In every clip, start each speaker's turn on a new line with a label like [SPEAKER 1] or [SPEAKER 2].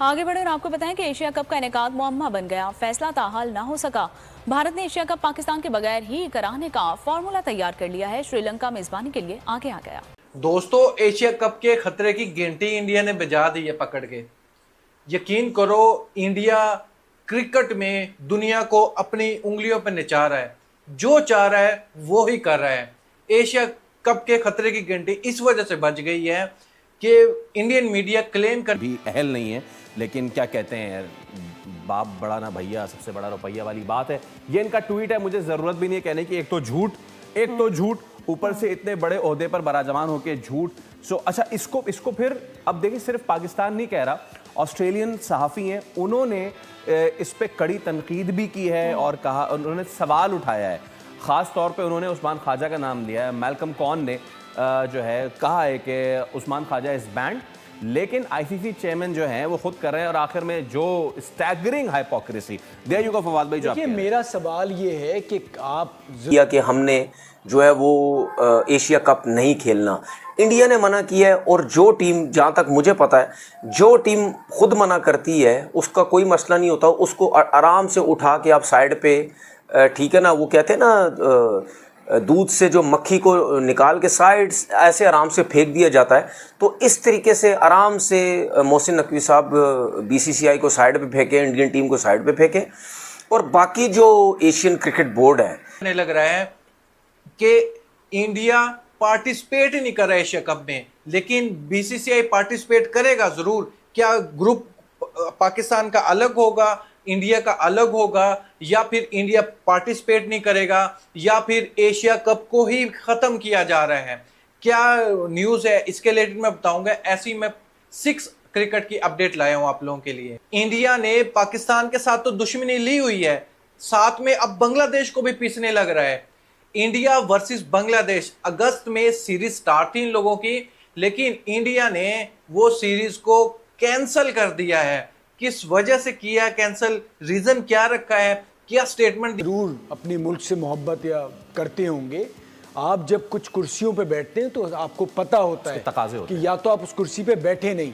[SPEAKER 1] आगे बढ़े और आपको बताएं कि एशिया कप का इनेकाद मुअम्मा बन गया, फैसला ताहाल ना हो सका। भारत ने एशिया कप पाकिस्तान के बगैर ही कराने का फॉर्मूला तैयार कर लिया है। श्रीलंका मेजबानी के लिए आगे आ गया।
[SPEAKER 2] दोस्तों, एशिया कप के खतरे की घंटी इंडिया ने बजा दी है पकड़ के। यकीन करो, इंडिया क्रिकेट में दुनिया को अपनी उंगलियों पर नचा रहा है, जो चाह रहा है वो ही कर रहा है। एशिया कप के खतरे की घंटी इस वजह से बज गई है कि इंडियन मीडिया क्लेम कर
[SPEAKER 3] भी अहल नहीं है, लेकिन क्या कहते हैं, बाप बड़ा ना भैया सबसे बड़ा रुपया वाली बात है। ये इनका ट्वीट है, मुझे जरूरत भी नहीं है कहने की। एक तो झूठ, ऊपर से इतने बड़े ओहदे पर बराजमान होके झूठ। अच्छा, इसको फिर अब देखिए, सिर्फ पाकिस्तान नहीं कह रहा, ऑस्ट्रेलियन सहाफ़ी हैं, उन्होंने इस पे कड़ी तनकीद भी की है और कहा, उन्होंने सवाल उठाया है। ख़ास तौर पे उन्होंने उस्मान ख्वाजा का नाम लिया है। मैल्कम कॉन ने जो है कहा है कि उस्मान ख्वाजा इज़ बैंड, लेकिन आईसीसी चेयरमैन जो हैं वो खुद कर रहे हैं। और आखिर में जो staggering hypocrisy, there you go Fawad भाई। जो
[SPEAKER 4] मेरा सवाल ये है कि आप
[SPEAKER 5] किया कि हमने जो है वो एशिया कप नहीं खेलना, इंडिया ने मना किया है। और जो टीम, जहाँ तक मुझे पता है, जो टीम खुद मना करती है उसका कोई मसला नहीं होता, उसको आराम से उठा के आप साइड पे, ठीक है ना, वो कहते हैं ना, दूध से जो मक्खी को निकाल के साइड ऐसे आराम से फेंक दिया जाता है। तो इस तरीके से आराम से मोहसिन नकवी साहब बीसीसीआई को साइड पे फेंके, इंडियन टीम को साइड पे फेंके, और बाकी जो एशियन क्रिकेट बोर्ड है,
[SPEAKER 2] लग रहा है कि इंडिया पार्टिसिपेट ही नहीं कर रहा एशिया कप में, लेकिन बीसीसीआई पार्टिसिपेट करेगा जरूर। क्या ग्रुप पाकिस्तान का अलग होगा, इंडिया का अलग होगा, या फिर इंडिया पार्टिसिपेट नहीं करेगा, या फिर एशिया कप को ही खत्म किया जा रहा है? क्या न्यूज़ है इसके रिलेटेड मैं बताऊंगा। ऐसी मैं 6 क्रिकेट की अपडेट लाया हूं आप लोगों के लिए। इंडिया ने पाकिस्तान के साथ तो दुश्मनी ली हुई है, साथ में अब बांग्लादेश को भी पीसने लग रहा है। इंडिया वर्सेस बांग्लादेश, अगस्त में सीरीज स्टार्ट थी इन लोगों की, लेकिन इंडिया ने वो सीरीज को कैंसिल कर दिया है। किस वजह से किया कैंसिल, रीजन क्या रखा है, क्या स्टेटमेंट?
[SPEAKER 4] जरूर अपनी मुल्क से मोहब्बत या करते होंगे। आप जब कुछ कुर्सियों पे बैठते हैं तो आपको पता होता है कि या तो आप उस कुर्सी पे बैठे नहीं।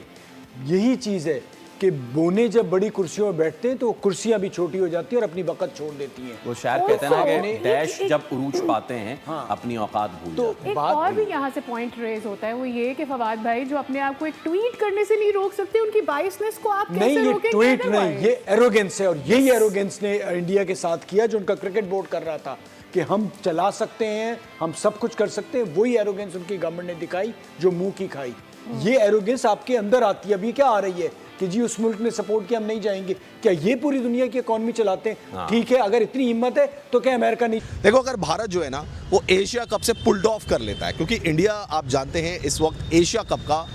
[SPEAKER 4] यही चीज़ है कि बोने जब बड़ी कुर्सियों में बैठते हैं तो कुर्सियां भी छोटी हो जाती हैं और अपनी वक़्त छोड़ देती हैं।
[SPEAKER 3] वो शायद कहते हैं ना कि डैश जब उरूज पाते हैं, हाँ, अपनी औकात भूल जाते हैं।
[SPEAKER 6] एक और भी यहाँ से पॉइंट रेज होता है, वो ये कि फवाद भाई जो अपने आप को एक ट्वीट करने से नहीं रोक सकते, उनकी बायसनेस को आप कैसे रोकेंगे?
[SPEAKER 4] नहीं, ये ट्वीट नहीं, ये एरोगेंस है। और यही एरोगेंस ने इंडिया के साथ किया जो उनका क्रिकेट बोर्ड कर रहा था कि हम चला सकते हैं, हम सब कुछ कर सकते हैं। वही एरोगेंस उनकी गवर्नमेंट ने दिखाई जो मुंह की खाई। ये एरोगेंस आपके अंदर आती है। अभी क्या आ रही है कि जी उस मुल्क ने सपोर्ट किया, हम नहीं जाएंगे। क्या ये पूरी दुनिया की इकोनॉमी चलाते हैं? ठीक है, अगर इतनी हिम्मत है तो क्या अमेरिका नहीं?
[SPEAKER 7] देखो, अगर भारत जो है ना वो एशिया कप से पुल्ड ऑफ कर लेता है, क्योंकि इंडिया आप जानते हैं इस वक्त एशिया कप का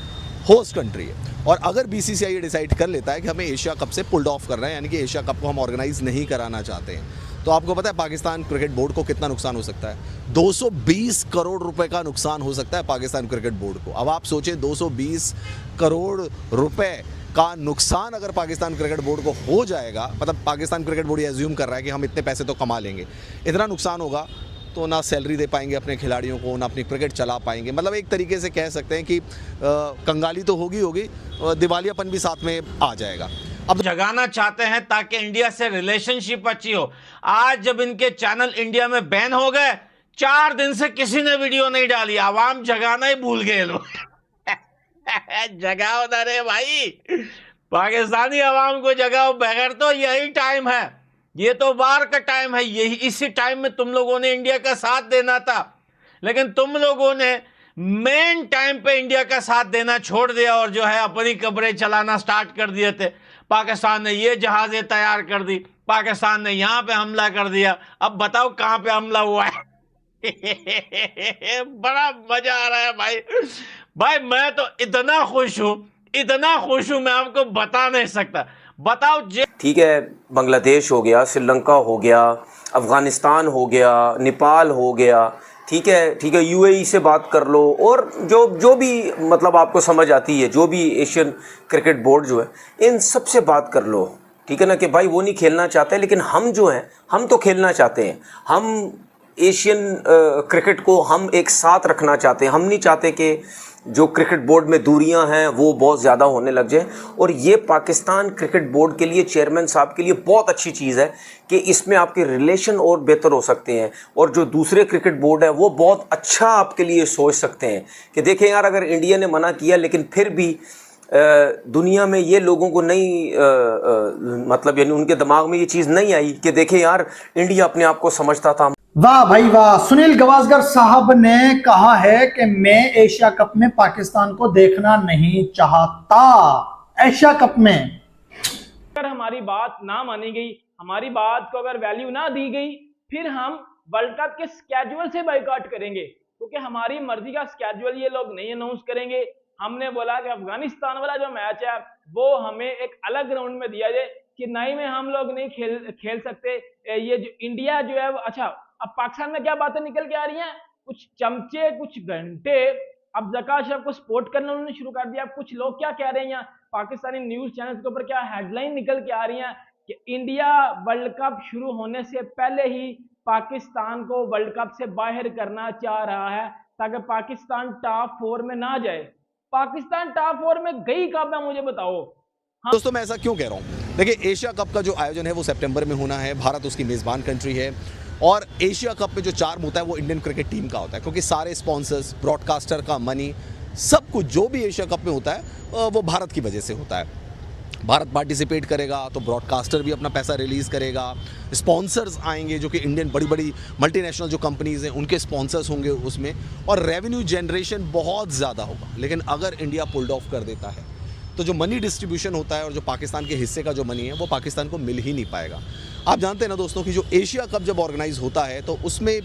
[SPEAKER 7] होस्ट कंट्री है, और अगर बीसीसीआई डिसाइड कर लेता है कि हमें एशिया कप से पुल्ड ऑफ करना है, यानी कि एशिया कप को हम ऑर्गेनाइज नहीं कराना चाहते हैं, तो आपको पता है पाकिस्तान क्रिकेट बोर्ड को कितना नुकसान हो सकता है? 220 करोड़ रुपए का नुकसान हो सकता है पाकिस्तान क्रिकेट बोर्ड को। अब आप सोचें, 220 करोड़ रुपए का नुकसान अगर पाकिस्तान क्रिकेट बोर्ड को हो जाएगा, मतलब पाकिस्तान क्रिकेट बोर्ड ये अज्यूम कर रहा है कि हम इतने पैसे तो कमा लेंगे, इतना नुकसान होगा तो ना सैलरी दे पाएंगे अपने खिलाड़ियों को, ना अपनी क्रिकेट चला पाएंगे। मतलब एक तरीके से कह सकते हैं कि कंगाली तो होगी, दिवालियापन भी साथ में आ जाएगा।
[SPEAKER 8] अब जगाना चाहते हैं ताकि इंडिया से रिलेशनशिप अच्छी हो। आज जब इनके चैनल इंडिया में बैन हो गए, 4 दिन से किसी ने वीडियो नहीं डाली, आवाम जगाना ही भूल गए लोग। जगाओ ना रे भाई, पाकिस्तानी आवाम को जगाओ। बगैर तो यही टाइम है, ये तो वार का टाइम है, यही इसी टाइम में तुम लोगों ने इंडिया का साथ देना था, लेकिन तुम लोगों ने मेन टाइम पे इंडिया का साथ देना छोड़ दिया और जो है अपनी कब्रें चलाना स्टार्ट कर दिए थे। पाकिस्तान ने ये जहाजें तैयार कर दी, पाकिस्तान ने यहाँ पे हमला कर दिया। अब बताओ कहाँ पे हमला हुआ है? बड़ा मजा आ रहा है भाई मैं तो इतना खुश हूं, मैं आपको बता नहीं सकता। बताओ
[SPEAKER 5] ठीक है, बांग्लादेश हो गया, श्रीलंका हो गया, अफगानिस्तान हो गया, नेपाल हो गया, ठीक है, यूएई से बात कर लो, और जो भी मतलब आपको समझ आती है, जो भी एशियन क्रिकेट बोर्ड जो है, इन सब से बात कर लो, ठीक है ना, कि भाई वो नहीं खेलना चाहते, लेकिन हम जो हैं हम तो खेलना चाहते हैं। हम एशियन क्रिकेट को हम एक साथ रखना चाहते हैं। हम नहीं चाहते कि जो क्रिकेट बोर्ड में दूरियां हैं वो बहुत ज़्यादा होने लग जाए। और ये पाकिस्तान क्रिकेट बोर्ड के लिए, चेयरमैन साहब के लिए बहुत अच्छी चीज़ है कि इसमें आपके रिलेशन और बेहतर हो सकते हैं, और जो दूसरे क्रिकेट बोर्ड है वो बहुत अच्छा आपके लिए सोच सकते हैं कि देखें यार, अगर इंडिया ने मना किया लेकिन फिर भी दुनिया में ये लोगों को नहीं मतलब यानी उनके दिमाग में ये चीज़ नहीं आई कि देखें यार, इंडिया अपने आप को समझता था।
[SPEAKER 9] वाह भाई वाह, सुनील गावस्कर साहब ने कहा है कि मैं एशिया कप में पाकिस्तान को देखना नहीं चाहता। एशिया कप में
[SPEAKER 10] अगर हमारी बात ना मानी गई, हमारी बात को अगर वैल्यू ना दी गई, फिर हम वर्ल्ड कप के स्केड्यूल से बाइकआउट करेंगे, क्योंकि हमारी मर्जी का स्केड्यूल ये लोग नहीं अनाउंस करेंगे। हमने बोला कि अफगानिस्तान वाला जो मैच है वो हमें एक अलग ग्राउंड में दिया जाए, चेन्नई में हम लोग नहीं खेल सकते। ये जो इंडिया जो है, अच्छा अब पाकिस्तान में क्या बातें निकल के आ रही हैं, कुछ चमचे कुछ घंटे, अब जकाश को सपोर्ट करना उन्होंने शुरू कर दिया। कुछ लोग क्या कह रहे हैं, पाकिस्तानी न्यूज चैनल्स के ऊपर क्या हेडलाइन निकल के आ रही हैं कि इंडिया वर्ल्ड कप शुरू होने से पहले ही पाकिस्तान को वर्ल्ड कप से बाहर करना चाह रहा है, ताकि पाकिस्तान टॉप 4 में ना जाए। पाकिस्तान टॉप 4 में गई कब है, मुझे बताओ।
[SPEAKER 7] दोस्तों मैं ऐसा क्यों कह रहा हूँ, देखिए एशिया कप का जो आयोजन है वो सितंबर में होना है, भारत उसकी मेज़बान कंट्री है, और एशिया कप में जो चार्म होता है वो इंडियन क्रिकेट टीम का होता है, क्योंकि सारे स्पॉन्सर्स, ब्रॉडकास्टर का मनी, सब कुछ जो भी एशिया कप में होता है वो भारत की वजह से होता है। भारत पार्टिसिपेट करेगा तो ब्रॉडकास्टर भी अपना पैसा रिलीज़ करेगा, स्पॉन्सर्स आएंगे जो कि इंडियन बड़ी बड़ी मल्टीनेशनल जो कंपनीज़ हैं उनके स्पॉन्सर्स होंगे उसमें, और रेवेन्यू जनरेशन बहुत ज़्यादा होगा। लेकिन अगर इंडिया पुल्ड ऑफ कर देता है तो जो मनी डिस्ट्रीब्यूशन होता है और जो पाकिस्तान के हिस्से का जो मनी है वो पाकिस्तान को मिल ही नहीं पाएगा। आप जानते हैं ना दोस्तों कि जो एशिया कप जब ऑर्गेनाइज होता है तो उसमें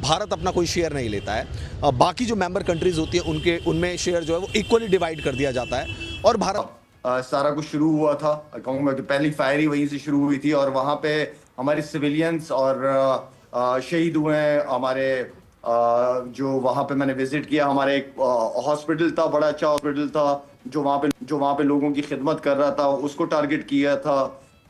[SPEAKER 7] भारत अपना कोई शेयर नहीं लेता है, बाकी जो मेंबर कंट्रीज़ होती है उनमें शेयर जो है वो इक्वली डिवाइड कर दिया जाता है। और भारत
[SPEAKER 11] सारा कुछ शुरू हुआ था, कहूँगा कि पहली फायरिंग वहीं से शुरू हुई थी, और वहाँ पे हमारे सिविलियंस और शहीद हुए हैं। हमारे जो वहाँ पे मैंने विजिट किया, हमारे एक हॉस्पिटल था, बड़ा अच्छा हॉस्पिटल था जो वहाँ पे लोगों की खिदमत कर रहा था, उसको टारगेट किया था।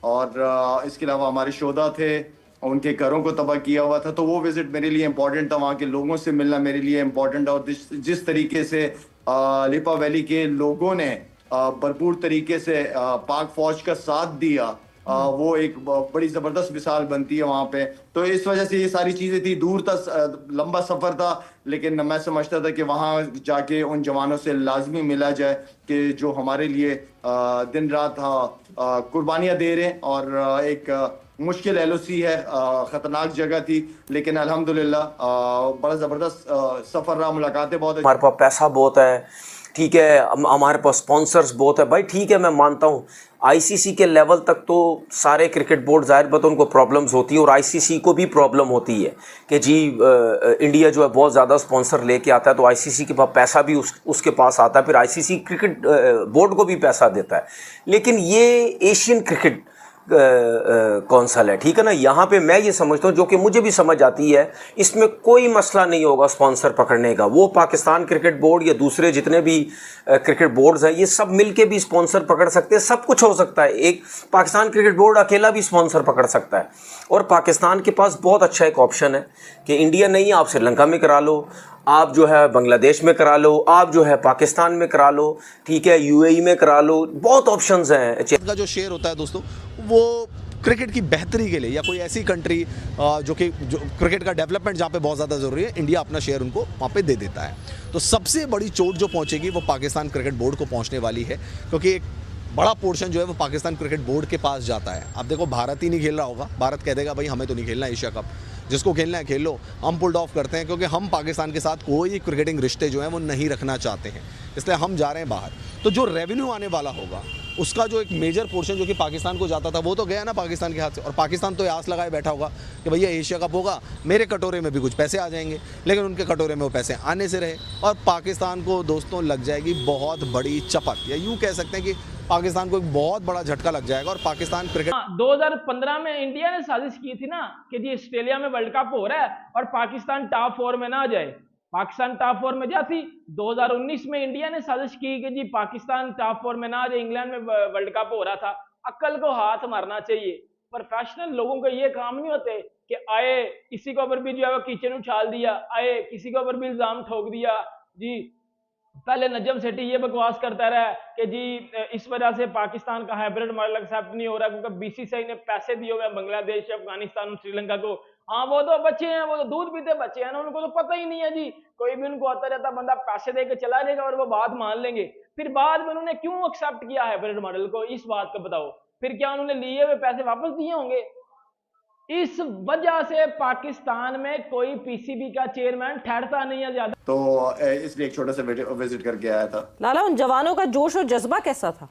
[SPEAKER 11] और इसके अलावा हमारे शोधा थे, उनके घरों को तबाह किया हुआ था। तो वो विजिट मेरे लिए इम्पोर्टेंट था, वहाँ के लोगों से मिलना मेरे लिए इम्पोर्टेंट था। और जिस तरीके से लिपा वैली के लोगों ने भरपूर तरीके से पाक फौज का साथ दिया, वो एक बड़ी ज़बरदस्त मिसाल बनती है वहाँ पे। तो इस वजह से ये सारी चीज़ें थी, दूर तक लंबा सफ़र था, लेकिन मैं समझता था कि वहाँ जाके उन जवानों से लाजमी मिला जाए कि जो हमारे लिए दिन रात कुर्बानियाँ दे रहे हैं। और एक मुश्किल एलओसी है, ख़तरनाक जगह थी, लेकिन अल्हम्दुलिल्लाह बड़ा ज़बरदस्त सफ़र रहा, मुलाकातें बहुत।
[SPEAKER 5] हमारे पास पैसा बहुत है, ठीक है, हमारे पास स्पॉन्सर्स बहुत है भाई, ठीक है, मैं मानता हूँ आईसीसी के लेवल तक तो सारे क्रिकेट बोर्ड ज़ाहिर बात उनको प्रॉब्लम्स होती है, और आईसीसी को भी प्रॉब्लम होती है कि जी इंडिया जो है बहुत ज़्यादा स्पॉन्सर लेके आता है, तो आईसीसी के पास पैसा भी उसके पास आता है, फिर आईसीसी क्रिकेट बोर्ड को भी पैसा देता है। लेकिन ये एशियन क्रिकेट कौंसल है, ठीक है ना, यहाँ पे मैं ये समझता हूँ, जो कि मुझे भी समझ आती है, इसमें कोई मसला नहीं होगा स्पॉन्सर पकड़ने का। वो पाकिस्तान क्रिकेट बोर्ड या दूसरे जितने भी क्रिकेट बोर्ड्स हैं, ये सब मिलके भी स्पॉन्सर पकड़ सकते हैं, सब कुछ हो सकता है। एक पाकिस्तान क्रिकेट बोर्ड अकेला भी स्पॉन्सर पकड़ सकता है, और पाकिस्तान के पास बहुत अच्छा एक ऑप्शन है कि इंडिया नहीं, आप श्रीलंका में करा लो, आप जो है बांग्लादेश में करा लो, आप जो है पाकिस्तान में करा लो, ठीक है, यूएई में करा लो, बहुत ऑप्शंस हैं।
[SPEAKER 7] का जो शेयर होता है दोस्तों वो क्रिकेट की बेहतरी के लिए, या कोई ऐसी कंट्री जो क्रिकेट का डेवलपमेंट जहाँ पे बहुत ज़्यादा ज़रूरी है, इंडिया अपना शेयर उनको वहाँ पे दे देता है। तो सबसे बड़ी चोट जो पहुँचेगी वो पाकिस्तान क्रिकेट बोर्ड को पहुँचने वाली है, क्योंकि एक बड़ा पोर्शन जो है वो पाकिस्तान क्रिकेट बोर्ड के पास जाता है। अब देखो, भारत ही नहीं खेल रहा होगा, भारत कह देगा भाई हमें तो नहीं खेलना एशिया कप, जिसको खेलना है खेल लो, हम पुल्ड ऑफ करते हैं, क्योंकि हम पाकिस्तान के साथ कोई क्रिकेटिंग रिश्ते जो हैं वो नहीं रखना चाहते हैं, इसलिए हम जा रहे हैं बाहर। तो जो रेवेन्यू आने वाला होगा उसका जो एक मेजर पोर्शन जो कि पाकिस्तान को जाता था वो तो गया ना पाकिस्तान के हाथ से, और पाकिस्तान तो आस लगाए बैठा होगा कि भैया एशिया कप होगा, मेरे कटोरे में भी कुछ पैसे आ जाएंगे, लेकिन उनके कटोरे में वो पैसे आने से रहे, और पाकिस्तान को दोस्तों लग जाएगी बहुत बड़ी चपत, या यूँ कह सकते हैं कि पाकिस्तान को एक बहुत बड़ा झटका लग जाएगा। और पाकिस्तान क्रिकेट
[SPEAKER 10] 2015 में इंडिया ने साजिश की थी ना कि जी ऑस्ट्रेलिया में वर्ल्ड कप हो रहा है और पाकिस्तान टॉप 4 में ना जाए, पाकिस्तान टॉप 4 में जाती। 2019 में इंडिया ने साजिश की कि जी पाकिस्तान टॉप 4 में ना जाए, इंग्लैंड में वर्ल्ड कप हो रहा था। अक्ल को हाथ मारना चाहिए, प्रोफेशनल लोगों का ये काम नहीं होते कि आए किसी के ऊपर भी जो है वो किचन उछाल दिया, आए किसी के ऊपर भी इल्जाम ठोक दिया, जी पहले नजम सेठी ये बकवास करता रहा कि जी इस वजह से पाकिस्तान का हाइब्रिड मॉडल एक्सेप्ट नहीं हो रहा क्योंकि बीसीसीआई ने पैसे दिए हुए हैं बांग्लादेश, अफगानिस्तान और श्रीलंका को। हाँ वो तो बच्चे हैं, वो तो दूध पीते बच्चे हैं ना, उनको तो पता ही नहीं है जी। कोई भी उनको आता जाता बंदा पैसे दे के चला जाएगा और वो बात मान लेंगे। फिर बाद में उन्होंने क्यों एक्सेप्ट किया हाइब्रिड मॉडल को, इस बात को बताओ। फिर क्या उन्होंने लिए हुए पैसे वापस दिए होंगे? इस वजह से पाकिस्तान में कोई पीसीबी का चेयरमैन ठहरता नहीं है ज्यादा।
[SPEAKER 11] तो इसलिए एक छोटा सा विजिट करके आया था।
[SPEAKER 12] लाला, उन जवानों का जोश और जज्बा कैसा था?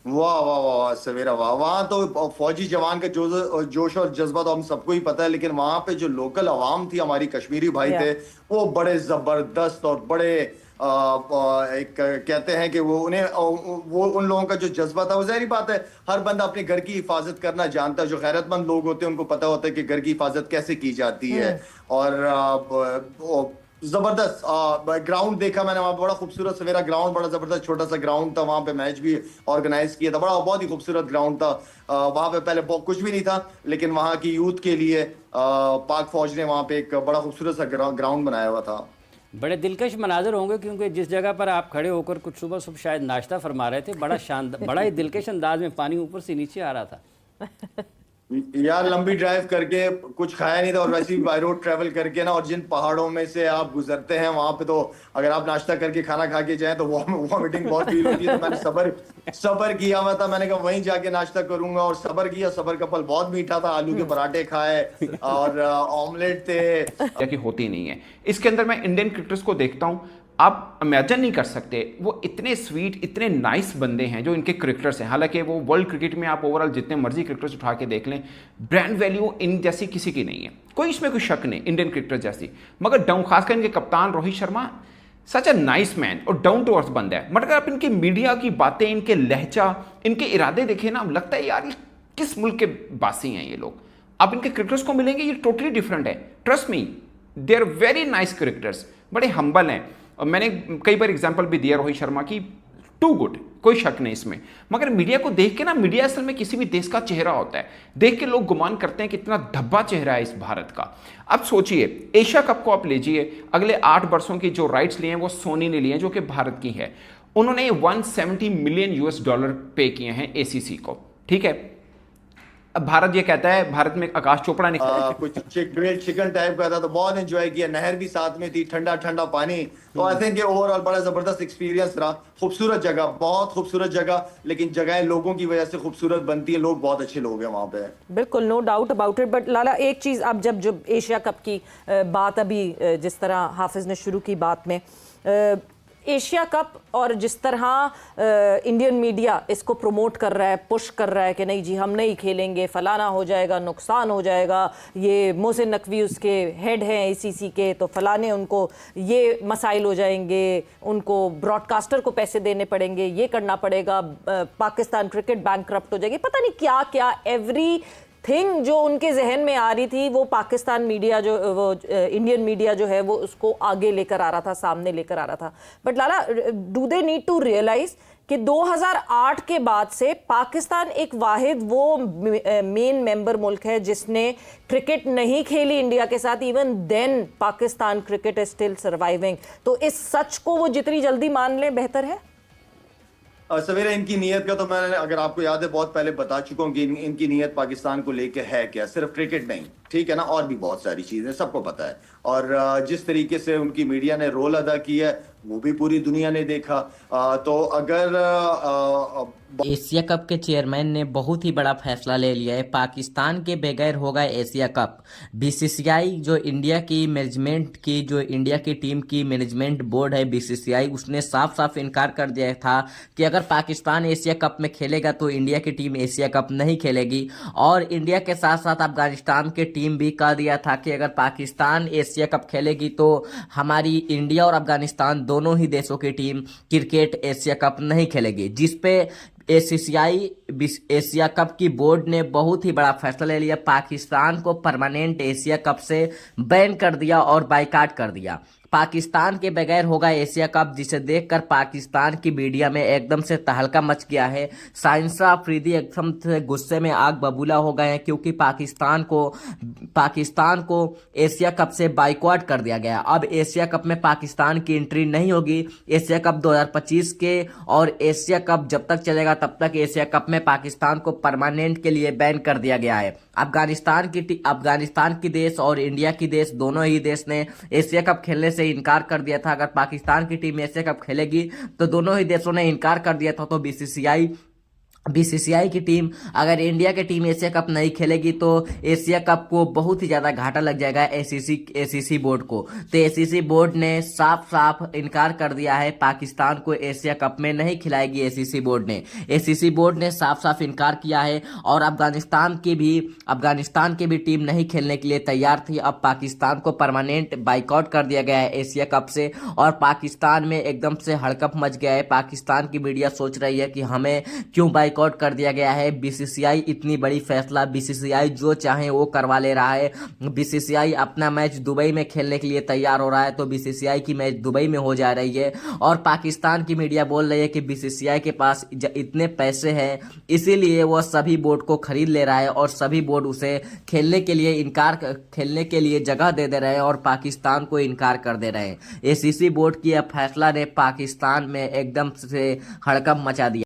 [SPEAKER 11] वाह वाह वाह वाह सवेरा वाह। वहाँ तो फौजी जवान का जोश और जज्बा तो हम सबको ही पता है, लेकिन वहाँ पे जो लोकल आवाम थी, हमारी कश्मीरी भाई थे, वो बड़े जबरदस्त और बड़े एक कहते हैं कि वो उन्हें वो उन लोगों का जो जज्बा था, वो जाहिर बात है हर बंदा अपने घर की हिफाजत करना जानता है। जो गैरतमंद लोग होते हैं उनको पता होता है कि घर की हिफाजत कैसे की जाती है। और जबरदस्त ग्राउंड देखा मैंने वहाँ, बड़ा खूबसूरत सवेरा ग्राउंड, बड़ा जबरदस्त छोटा सा ग्राउंड था। वहाँ पे मैच भी ऑर्गेनाइज किया था, बहुत ही खूबसूरत ग्राउंड था। वहाँ पे पहले कुछ भी नहीं था, लेकिन वहाँ की यूथ के लिए पाक फौज ने वहाँ पे एक बड़ा खूबसूरत सा ग्राउंड बनाया हुआ था।
[SPEAKER 13] बड़े दिलकश मनाजर होंगे, क्योंकि जिस जगह पर आप खड़े होकर कुछ सुबह सुबह शायद नाश्ता फरमा रहे थे, बड़ा शानदार, बड़ा ही दिलकश अंदाज में पानी ऊपर से नीचे आ रहा था।
[SPEAKER 11] यार लंबी ड्राइव करके कुछ खाया नहीं था, और वैसे भी बाय रोड ट्रैवल करके ना, और जिन पहाड़ों में से आप गुजरते हैं वहां पे तो अगर आप नाश्ता करके खाना खा के जाएं तो वॉमिटिंग बहुत फील होती है। तो मैंने सबर किया हुआ था, मैंने कहा वहीं जाके नाश्ता करूंगा, और सबर किया। सबर का फल बहुत मीठा था, आलू के पराठे खाए और ऑमलेट थे।
[SPEAKER 14] की होती नहीं है। इसके अंदर मैं इंडियन क्रिकेटर्स को देखता हूँ, आप इमेजिन नहीं कर सकते, वो इतने स्वीट, इतने नाइस बंदे हैं जो इनके क्रिकेटर्स हैं। हालांकि वो वर्ल्ड क्रिकेट में आप ओवरऑल जितने मर्जी क्रिकेटर्स उठा के देख लें, ब्रांड वैल्यू इन जैसी किसी की नहीं है, कोई इसमें कोई शक नहीं इंडियन क्रिकेटर जैसी। मगर डाउन, खासकर इनके कप्तान रोहित शर्मा सच अ नाइस मैन और डाउन टू अर्थ बंदा है। मगर आप इनकी मीडिया की बातें, इनके लहजा, इनके इरादे देखें ना, लगता है यार ये किस मुल्क के बासी हैं ये लोग। आप इनके क्रिकेटर्स को मिलेंगे, ये टोटली डिफरेंट है। Trust me, they are very nice cricketers, बड़े हम्बल हैं। और मैंने कई बार एग्जांपल भी दिया रोहित शर्मा की, टू गुड, कोई शक नहीं इसमें। मगर मीडिया को देख के ना, मीडिया असल में किसी भी देश का चेहरा होता है, देख के लोग गुमान करते हैं कि इतना धब्बा चेहरा है इस भारत का। अब सोचिए, एशिया कप को आप लीजिए, अगले 8 वर्षों की जो राइट्स लिए हैं वो सोनी ने लिए हैं, जो कि भारत की है। उन्होंने $170 मिलियन पे किए हैं एसीसी को, ठीक है। अब भारत ये कहता है, भारत में आकाश चोपड़ा ने
[SPEAKER 11] कुछ ग्रिल्ड चिकन टाइप का था, तो बहुत एंजॉय किया। नहर भी साथ में थी, ठंडा ठंडा पानी। तो आई थिंक ओवरऑल बड़ा जबरदस्त एक्सपीरियंस रहा। खूबसूरत जगह, बहुत खूबसूरत जगह, लेकिन जगह लोगों की वजह से खूबसूरत बनती है। लोग बहुत अच्छे लोग हैं वहाँ पे,
[SPEAKER 12] बिल्कुल, no doubt about it. But लाला, एक चीज़, अब जब एशिया कप की बात अभी जिस तरह हाफिज ने शुरू की बात में, एशिया कप और जिस तरह इंडियन मीडिया इसको प्रमोट कर रहा है, पुश कर रहा है कि नहीं जी हम नहीं खेलेंगे, फलाना हो जाएगा, नुकसान हो जाएगा, ये मोहसिन नकवी उसके हेड हैं आईसीसी के, तो फलाने उनको ये मसाइल हो जाएंगे, उनको ब्रॉडकास्टर को पैसे देने पड़ेंगे, ये करना पड़ेगा, पाकिस्तान क्रिकेट बैंकक्रप्ट हो जाएगी, पता नहीं क्या क्या एवरी थिंग जो उनके जहन में आ रही थी, वो पाकिस्तान मीडिया जो, वो इंडियन मीडिया जो है वो उसको आगे लेकर आ रहा था, सामने लेकर आ रहा था। But Lala, do they need to realize कि 2008 के बाद से पाकिस्तान एक वाहिद वो मेन मेंबर मुल्क है जिसने क्रिकेट नहीं खेली इंडिया के साथ। Even then Pakistan cricket is still surviving. तो इस सच को वो जितनी जल्दी मान लें बेहतर है।
[SPEAKER 11] सवेरा, इनकी नीयत का तो मैंने, अगर आपको याद है, बहुत पहले बता चुका हूँ कि इनकी नीयत पाकिस्तान को लेके है क्या। सिर्फ क्रिकेट नहीं, ठीक है ना, और भी बहुत सारी चीजें सबको पता है। और जिस तरीके से उनकी मीडिया ने रोल अदा किया है वो भी पूरी दुनिया ने देखा। तो अगर
[SPEAKER 15] एशिया कप के चेयरमैन ने बहुत ही बड़ा फैसला ले लिया है, पाकिस्तान के बगैर होगा एशिया कप। बीसीसीआई जो इंडिया की मैनेजमेंट की, जो इंडिया की टीम की मैनेजमेंट बोर्ड है बीसीसीआई, उसने साफ साफ इनकार कर दिया था कि अगर पाकिस्तान एशिया कप में खेलेगा तो इंडिया की टीम एशिया कप नहीं खेलेगी। और इंडिया के साथ साथ अफगानिस्तान की टीम भी कह दिया था कि अगर पाकिस्तान एशिया कप खेलेगी तो हमारी इंडिया और अफगानिस्तान दोनों ही देशों की टीम क्रिकेट एशिया कप नहीं खेलेगी, जिस पे एसीसीआई एशिया कप की बोर्ड ने बहुत ही बड़ा फैसला ले लिया। पाकिस्तान को परमानेंट एशिया कप से बैन कर दिया और बाइकाट कर दिया। पाकिस्तान के बगैर होगा एशिया कप, जिसे देखकर पाकिस्तान की मीडिया में एकदम से तहलका मच गया है। साइंसा अफरीदी एकदम से गुस्से में आग बबूला हो गए हैं, क्योंकि पाकिस्तान को एशिया कप से बाइकआउट कर दिया गया। अब एशिया कप में पाकिस्तान की एंट्री नहीं होगी। एशिया कप 2025 के और एशिया कप जब तक चलेगा तब तक एशिया कप में पाकिस्तान को परमानेंट के लिए बैन कर दिया गया है। अफगानिस्तान की देश और इंडिया की देश, दोनों ही देश ने एशिया कप खेलने से इनकार कर दिया था। अगर पाकिस्तान की टीम एशिया कप खेलेगी तो दोनों ही देशों ने इनकार कर दिया था। तो बीसीसीआई की टीम, अगर इंडिया की टीम एशिया कप नहीं खेलेगी तो एशिया कप को बहुत ही ज़्यादा घाटा लग जाएगा एसीसी बोर्ड को। तो एसीसी बोर्ड ने साफ साफ इनकार कर दिया है, पाकिस्तान को एशिया कप में नहीं खिलाएगी। एसीसी बोर्ड ने साफ साफ इनकार किया है। और अफगानिस्तान की भी टीम नहीं खेलने के लिए तैयार थी। अब पाकिस्तान को परमानेंट बाइकआउट कर दिया गया है एशिया कप से, और पाकिस्तान में एकदम से हड़कंप मच गया है। पाकिस्तान की मीडिया सोच रही है कि हमें क्यों बाइकआउट कर दिया गया है। बीसीसीआई इतनी बड़ी फैसला, बीसीसीआई जो चाहे वो करवा ले रहा है। बीसीसीआई अपना मैच दुबई में खेलने के लिए तैयार हो रहा है, तो बीसीसीआई की मैच दुबई में हो जा रही है। और पाकिस्तान की मीडिया बोल रही है कि बीसीसीआई के पास इतने पैसे हैं, इसीलिए वो सभी बोर्ड को खरीद ले रहा है और सभी बोर्ड उसे खेलने के लिए जगह दे रहे हैं और पाकिस्तान को इनकार कर दे रहे हैं। एसीसी बोर्ड की यह फैसला ने पाकिस्तान में एकदम से हड़कंप मचा दिया।